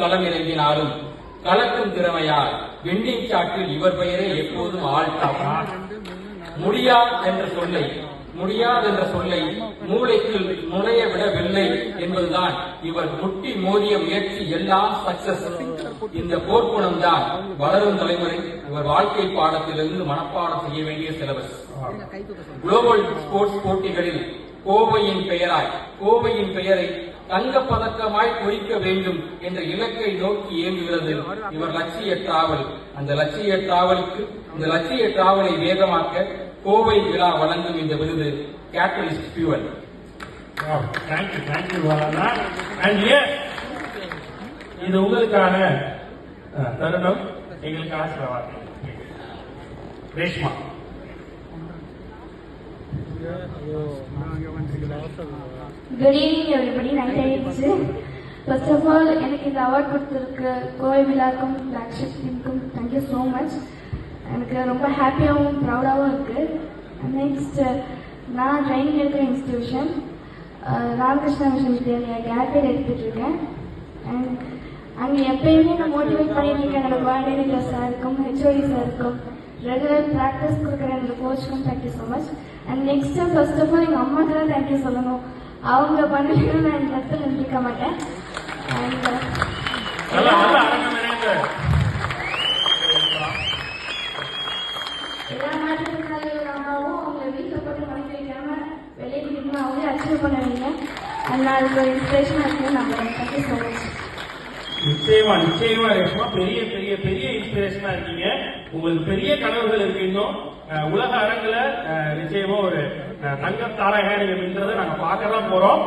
களம் இறங்கினாலும் கலக்கும் திறமையால் வெண்டிங் சாட்டில் இவர் பெயரே எப்போதும் ஆழ்த்தாம். முடியாது என்ற சொல்லை மூளைக்குள் நுழைய விடவில்லை என்பதுதான் இவர் முட்டி மோதிய முயற்சி எல்லாம் சக்சஸ். இந்த போர்க்குணம் தான் வளரும் தலைமுறை இவர் வாழ்க்கை பாடத்திலிருந்து மனப்பாடம் செய்ய வேண்டிய சிலபஸ். குளோபல் ஸ்போர்ட்ஸ் போட்டிகளில் கோவையின் பெயரை தங்கப் பதக்கமாய் பொறிக்க வேண்டும் என்ற இலக்கை நோக்கி இயங்குகிறது இவர் லட்சிய டிராவல். இந்த லட்சிய டிராவலை வேகமாக்க கோவை விழா வழங்கும் இந்த விருது கேட்டலிஸ்ட் ஃபியூவல். இது உங்களுக்கான தருணம், எங்களுக்கான சில வார்த்தை. Reshma. Good evening everybody. Night ஆயிடுச்சு. First of all, எனக்கு இந்த அவார்ட் கொடுத்திருக்க கோவை விழாக்கும் பிளாக்ஷிப் டீமுக்கும் தேங்க்யூ ஸோ மச். எனக்கு ரொம்ப ஹாப்பியாகவும் ப்ரௌடாகவும் இருக்கு. நெக்ஸ்ட், நான் ட்ரைனிங் இருக்கிற இன்ஸ்டிடியூஷன் ராமகிருஷ்ணா மிஷன் வித்யாலயா கேட்டர் எடுத்துட்டு இருக்கேன். அண்ட் அங்கே எப்பயுமே நான் மோட்டிவேட் பண்ணிட்டு இருக்கேன். என்னோட கோஆர்டினேட்டர் சாருக்கும் ஹெச்ஓடி சாருக்கும் ரெகுலர் ப்ராக்டிஸ் கொடுக்குற என்னோட கோச்சுக்கும் thank you so much. And next, first of all எங்கள் அம்மாக்கு தான் தேங்க்யூ சொல்லணும். அவங்க பண்ணலைன்னு நான் இந்த இடத்துல நிற்க மாட்டேன். அண்ட் எல்லா மாற்றுத்திறனாளிகளோட அம்மாவும் அவங்க வீட்டில் போட்டு படிக்க வைக்காம வெளியே கூட்டிட்டு அவங்களே அச்சீவ் பண்ண வைங்க. அண்ட் நான் அதுக்கு ஒரு இன்ஸ்பிரேஷனாக இருக்குன்னு நம்புறேன். Thank you so much. நிச்சயமா ரேஷ்மா, பெரிய பெரிய பெரிய இன்ஸ்பிரேஷனா இருக்கீங்க. உங்களுக்கு பெரிய கனவுகள் இருக்கு. இன்னும் உலக அரங்குல நிச்சயமா ஒரு தங்க தாரகா நீங்க வென்றதை நாங்க பார்க்க தான் போறோம்.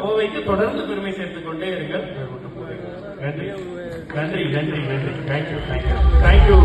கோவைக்கு தொடர்ந்து பெருமை சேர்த்துக் கொண்டே இருங்கள். நன்றி நன்றி நன்றி நன்றி. Thank you thank you thank you.